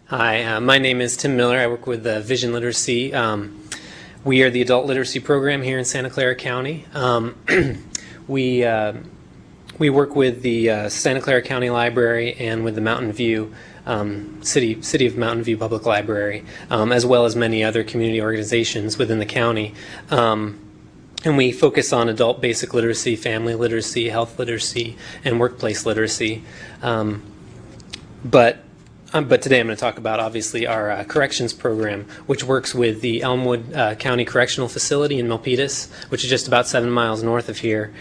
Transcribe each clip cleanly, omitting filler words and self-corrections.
Hi, my name is Tim Miller. I work with Vision Literacy. We are the adult literacy program here in Santa Clara County. We work with the Santa Clara County Library and with the Mountain View City of Mountain View Public Library, as well as many other community organizations within the county. And we focus on adult basic literacy, family literacy, health literacy, and workplace literacy. But today I'm going to talk about, obviously, our corrections program, which works with the Elmwood County Correctional Facility in Milpitas, which is just about 7 miles north of here.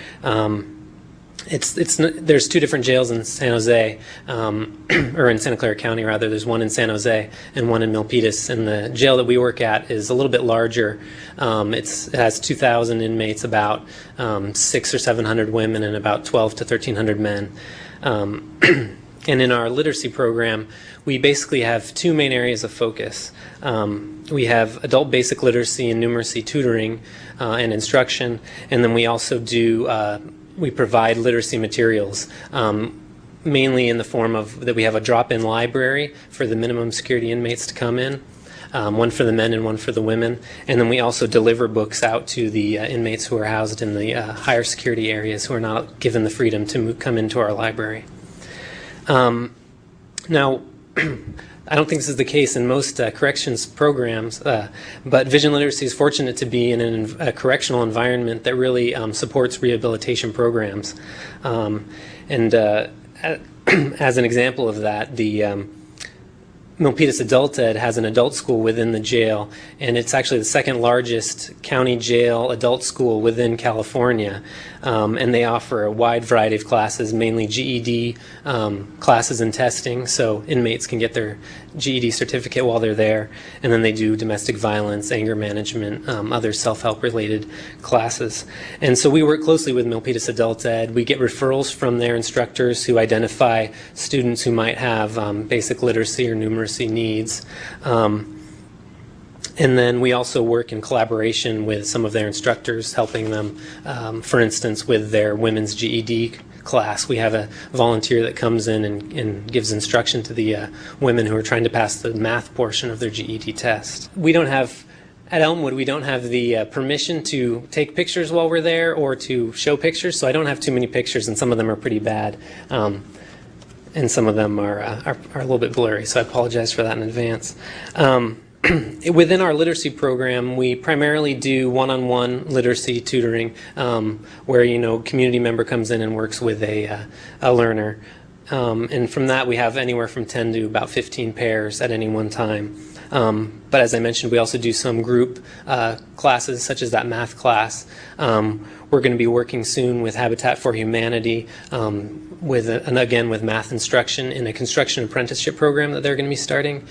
There's two different jails in San Jose, or in Santa Clara County, rather. There's one in San Jose and one in Milpitas. And the jail that we work at is a little bit larger. It has 2,000 inmates, about 600 or 700 women, and about 12 to 1,300 men. And in our literacy program, we basically have two main areas of focus. We have adult basic literacy and numeracy tutoring and instruction, and then we also we provide literacy materials, mainly in the form of that we have a drop-in library for the minimum security inmates to come in, one for the men and one for the women, and then we also deliver books out to the inmates who are housed in the higher security areas who are not given the freedom to come into our library. Now, I don't think this is the case in most corrections programs, but Vision Literacy is fortunate to be in a correctional environment that really supports rehabilitation programs. As an example of that, the Milpitas Adult Ed has an adult school within the jail, and it's actually the second largest county jail adult school within California. And they offer a wide variety of classes, mainly GED classes and testing, so inmates can get their GED certificate while they're there. And then they do domestic violence, anger management, other self-help related classes. And so we work closely with Milpitas Adult Ed. We get referrals from their instructors who identify students who might have basic literacy or numeracy needs. And then we also work in collaboration with some of their instructors, helping them, for instance, with their women's GED class. We have a volunteer that comes in and gives instruction to the women who are trying to pass the math portion of their GED test. At Elmwood, we don't have the permission to take pictures while we're there or to show pictures, so I don't have too many pictures, and some of them are pretty bad. And some of them are a little bit blurry, so I apologize for that in advance. Within our literacy program, we primarily do one-on-one literacy tutoring, where community member comes in and works with a learner, and from that we have anywhere from 10 to about 15 pairs at any one time. But as I mentioned, we also do some group classes, such as that math class. We're going to be working soon with Habitat for Humanity, with math instruction in a construction apprenticeship program that they're going to be starting.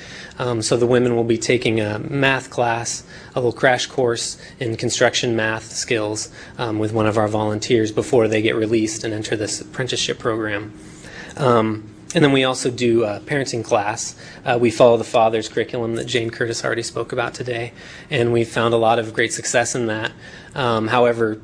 So the women will be taking a math class, a little crash course in construction math skills with one of our volunteers before they get released and enter this apprenticeship program. And then we also do a parenting class. We follow the Father's curriculum that Jane Curtis already spoke about today, and we've found a lot of great success in that. However,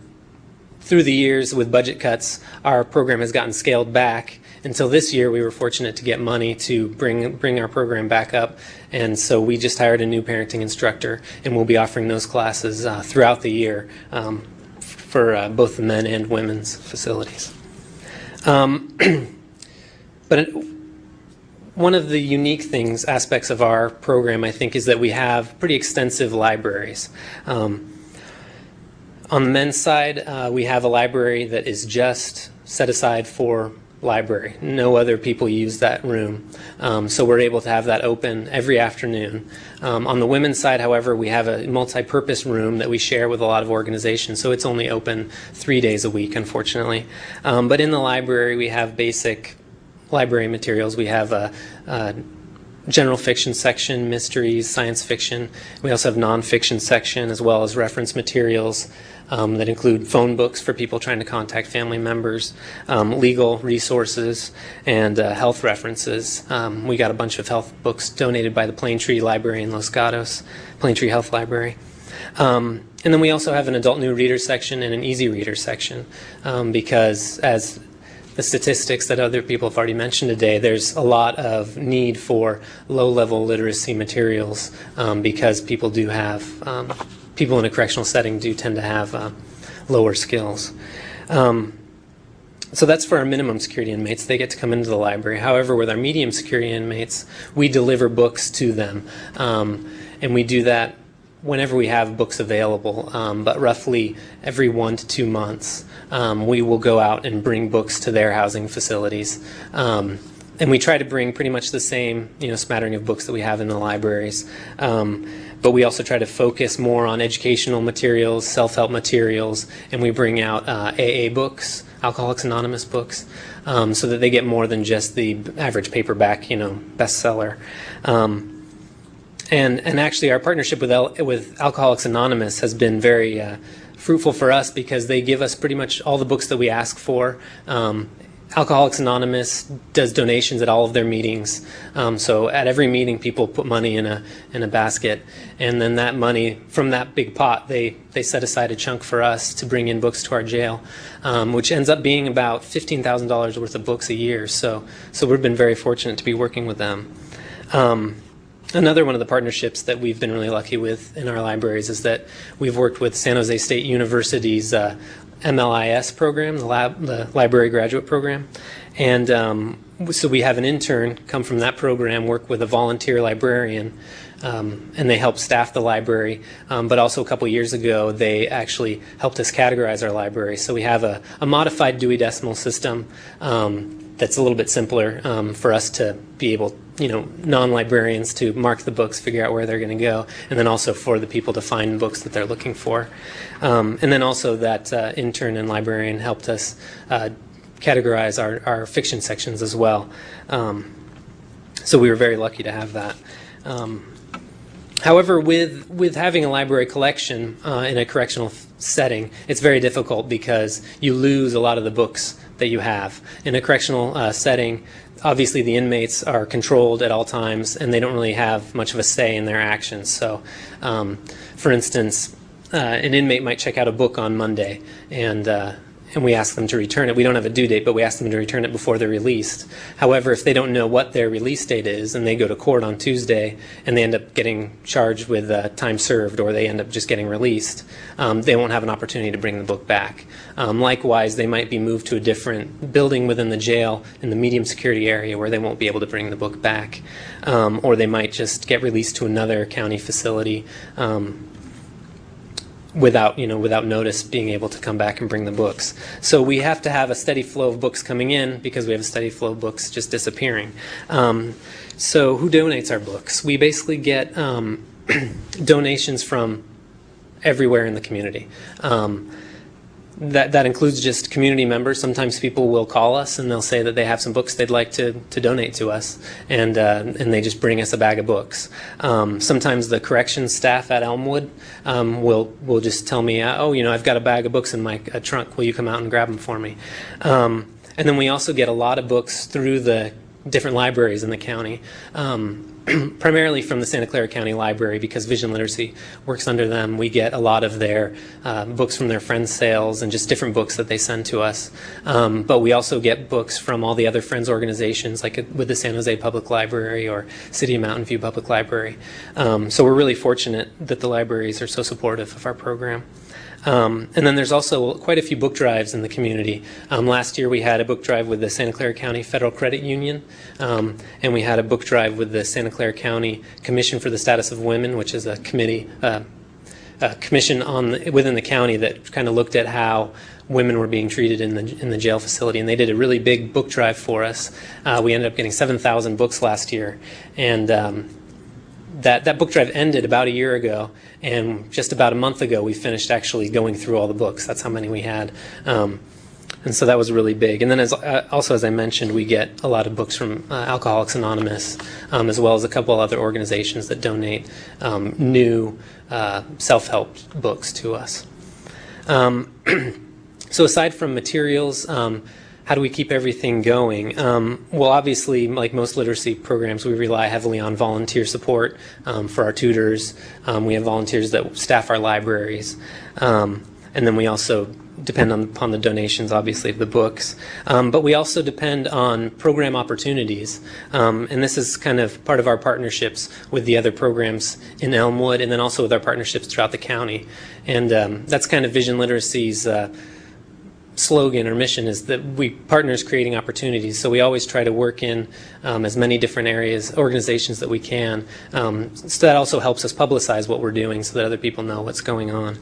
through the years with budget cuts, our program has gotten scaled back. Until this year, we were fortunate to get money to bring our program back up, and so we just hired a new parenting instructor, and we'll be offering those classes throughout the year for both the men and women's facilities. But one of the unique aspects of our program, I think, is that we have pretty extensive libraries. On the men's side, we have a library that is just set aside for library. No other people use that room, so we're able to have that open every afternoon. On the women's side, however, we have a multi-purpose room that we share with a lot of organizations, so it's only open 3 days a week, unfortunately. But in the library, we have basic library materials. We have a general fiction section, mysteries, science fiction. We also have nonfiction section, as well as reference materials that include phone books for people trying to contact family members, legal resources, and health references. We got a bunch of health books donated by the Plaintree Library in Los Gatos, Plaintree Health Library. And then we also have an adult new reader section and an easy reader section, because as the statistics that other people have already mentioned today, there's a lot of need for low-level literacy materials because people do have, people in a correctional setting do tend to have lower skills. So that's for our minimum security inmates. They get to come into the library. However, with our medium security inmates, we deliver books to them. And we do that whenever we have books available, but roughly every 1 to 2 months, we will go out and bring books to their housing facilities. And we try to bring pretty much the same, smattering of books that we have in the libraries. But we also try to focus more on educational materials, self-help materials, and we bring out AA books, Alcoholics Anonymous books, so that they get more than just the average paperback, bestseller. And actually, our partnership with Alcoholics Anonymous has been very fruitful for us because they give us pretty much all the books that we ask for. Alcoholics Anonymous does donations at all of their meetings. So at every meeting, people put money in a basket, and then that money from that big pot, they set aside a chunk for us to bring in books to our jail, which ends up being about $15,000 worth of books a year. So we've been very fortunate to be working with them. Another one of the partnerships that we've been really lucky with in our libraries is that we've worked with San Jose State University's MLIS program, the Library Graduate Program. And so we have an intern come from that program, work with a volunteer librarian, and they help staff the library. But also a couple years ago, they actually helped us categorize our library. So we have a modified Dewey Decimal System that's a little bit simpler for us to be able, non-librarians to mark the books, figure out where they're going to go, and then also for the people to find books that they're looking for. And then also that intern and librarian helped us categorize our fiction sections as well. So we were very lucky to have that. However, with having a library collection in a correctional setting, it's very difficult because you lose a lot of the books that you have. In a correctional setting, obviously the inmates are controlled at all times and they don't really have much of a say in their actions. So, for instance, an inmate might check out a book on Monday and we ask them to return it. We don't have a due date, but we ask them to return it before they're released. However, if they don't know what their release date is and they go to court on Tuesday and they end up getting charged with time served or they end up just getting released, they won't have an opportunity to bring the book back. Likewise, they might be moved to a different building within the jail in the medium security area where they won't be able to bring the book back. Or they might just get released to another county facility without notice being able to come back and bring the books. So we have to have a steady flow of books coming in because we have a steady flow of books just disappearing. So who donates our books? We basically get donations from everywhere in the community. That includes just community members. Sometimes people will call us and they'll say that they have some books they'd like to donate to us, and they just bring us a bag of books. Sometimes the corrections staff at Elmwood will just tell me, I've got a bag of books in my trunk. Will you come out and grab them for me? And then we also get a lot of books through the different libraries in the county. Primarily from the Santa Clara County Library because Vision Literacy works under them. We get a lot of their books from their Friends sales and just different books that they send to us. But we also get books from all the other Friends organizations like with the San Jose Public Library or City of Mountain View Public Library. So we're really fortunate that the libraries are so supportive of our program. And then there's also quite a few book drives in the community. Last year we had a book drive with the Santa Clara County Federal Credit Union, and we had a book drive with the Santa Clara County Commission for the Status of Women, which is a committee, commission within the county that kind of looked at how women were being treated in the jail facility, and they did a really big book drive for us. We ended up getting 7,000 books last year, and that book drive ended about a year ago, and just about a month ago we finished actually going through all the books. That's how many we had. And so that was really big. And then also, as I mentioned, we get a lot of books from Alcoholics Anonymous, as well as a couple other organizations that donate new self-help books to us. So aside from materials, how do we keep everything going? Well, obviously, like most literacy programs, we rely heavily on volunteer support for our tutors. We have volunteers that staff our libraries. And then we also depend upon the donations, obviously, of the books. But we also depend on program opportunities. And this is kind of part of our partnerships with the other programs in Elmwood, and then also with our partnerships throughout the county. And that's kind of Vision Literacy's slogan or mission, is that we partners creating opportunities. So we always try to work in as many different areas, organizations that we can. So that also helps us publicize what we're doing so that other people know what's going on.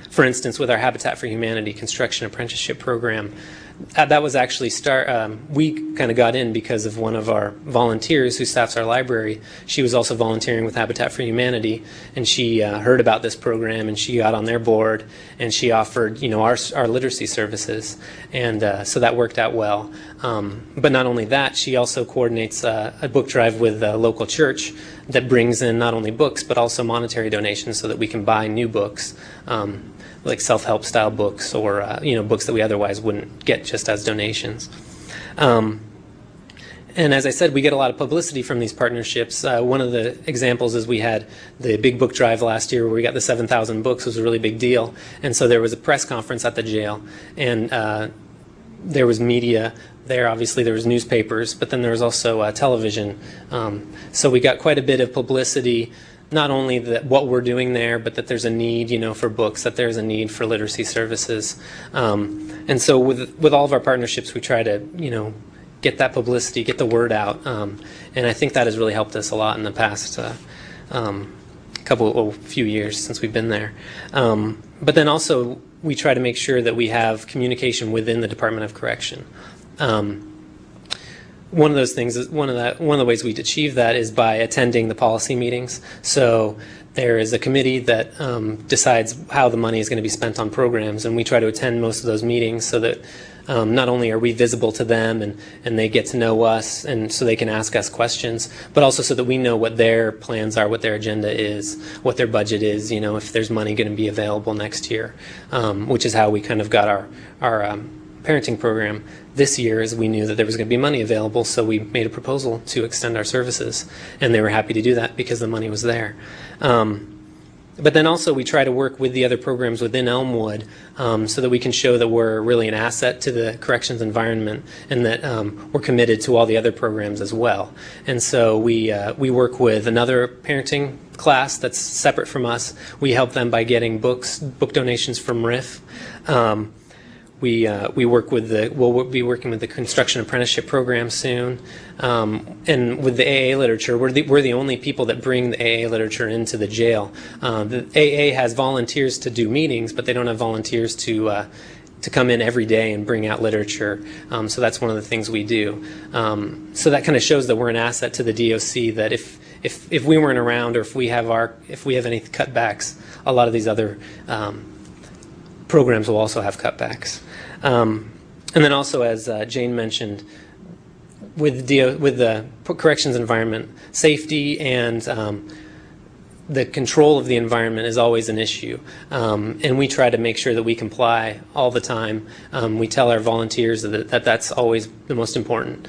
For instance, with our Habitat for Humanity construction apprenticeship program, that was actually we kind of got in because of one of our volunteers who staffs our library. She was also volunteering with Habitat for Humanity, and she heard about this program, and she got on their board, and she offered, our literacy services, and so that worked out well. But not only that, she also coordinates a book drive with a local church that brings in not only books but also monetary donations so that we can buy new books. Like self-help style books, or books that we otherwise wouldn't get just as donations. And as I said, we get a lot of publicity from these partnerships. One of the examples is we had the big book drive last year where we got the 7,000 books. It was a really big deal. And so there was a press conference at the jail, and there was media there. Obviously there was newspapers, but then there was also television. So we got quite a bit of publicity, not only that what we're doing there, but that there's a need, for books, that there's a need for literacy services. And so with all of our partnerships, we try to, get that publicity, get the word out. And I think that has really helped us a lot in the past few years since we've been there. But then also we try to make sure that we have communication within the Department of Correction. One of those things is one of the ways we achieve that is by attending the policy meetings. So there is a committee that decides how the money is going to be spent on programs, and we try to attend most of those meetings so that not only are we visible to them and they get to know us, and so they can ask us questions, but also so that we know what their plans are, what their agenda is, what their budget is, if there's money going to be available next year, which is how we kind of got our parenting program this year, as we knew that there was going to be money available, so we made a proposal to extend our services, and they were happy to do that because the money was there. But then also we try to work with the other programs within Elmwood so that we can show that we're really an asset to the corrections environment, and that we're committed to all the other programs as well. And so we work with another parenting class that's separate from us. We help them by getting book donations from RIF. We'll be working with the construction apprenticeship program soon, and with the AA literature, we're the only people that bring the AA literature into the jail. The AA has volunteers to do meetings, but they don't have volunteers to come in every day and bring out literature. So that's one of the things we do. So that kind of shows that we're an asset to the DOC. That if we weren't around, or if we have any cutbacks, a lot of these other programs will also have cutbacks. And then also, as Jane mentioned, with the corrections environment, safety and the control of the environment is always an issue. And we try to make sure that we comply all the time. We tell our volunteers that that's always the most important.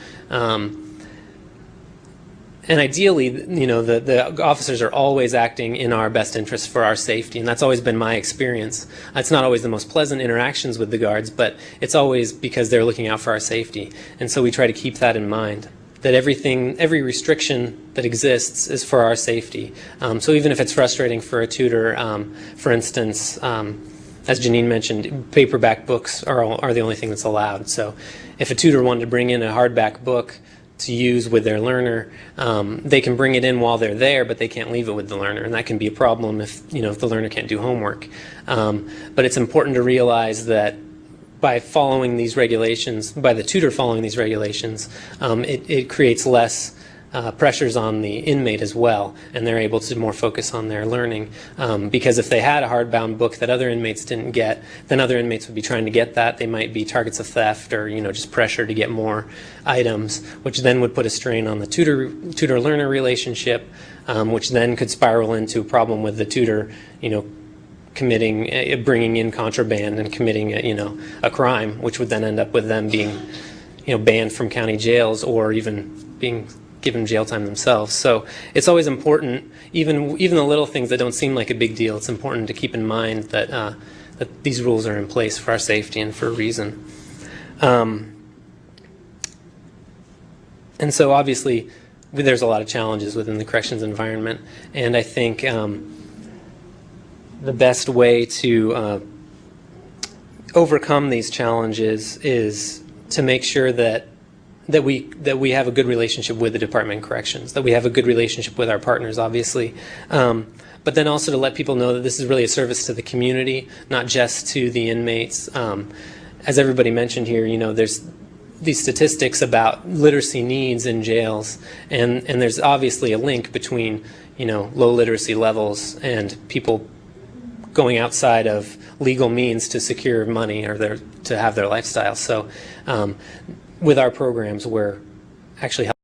And ideally, the officers are always acting in our best interest for our safety, and that's always been my experience. It's not always the most pleasant interactions with the guards, but it's always because they're looking out for our safety. And so we try to keep that in mind, that every restriction that exists is for our safety. So even if it's frustrating for a tutor, for instance, as Janine mentioned, paperback books are the only thing that's allowed. So if a tutor wanted to bring in a hardback book to use with their learner, they can bring it in while they're there, but they can't leave it with the learner, and that can be a problem if the learner can't do homework. But it's important to realize that by following these regulations, by the tutor following these regulations, it creates less pressures on the inmate as well, and they're able to more focus on their learning. Because if they had a hardbound book that other inmates didn't get, then other inmates would be trying to get that. They might be targets of theft, or just pressure to get more items, which then would put a strain on the tutor-learner relationship, which then could spiral into a problem with the tutor, bringing in contraband and committing a crime, which would then end up with them being banned from county jails, or even being given jail time themselves. So it's always important, even the little things that don't seem like a big deal, it's important to keep in mind that that these rules are in place for our safety and for a reason. And so obviously there's a lot of challenges within the corrections environment, and I think the best way to overcome these challenges is to make sure that we have a good relationship with the Department of Corrections, that we have a good relationship with our partners, obviously, but then also to let people know that this is really a service to the community, not just to the inmates. As everybody mentioned here, you know, there's these statistics about literacy needs in jails, and there's obviously a link between, you know, low literacy levels and people going outside of legal means to secure money or to have their lifestyle. So with our programs, we're actually helping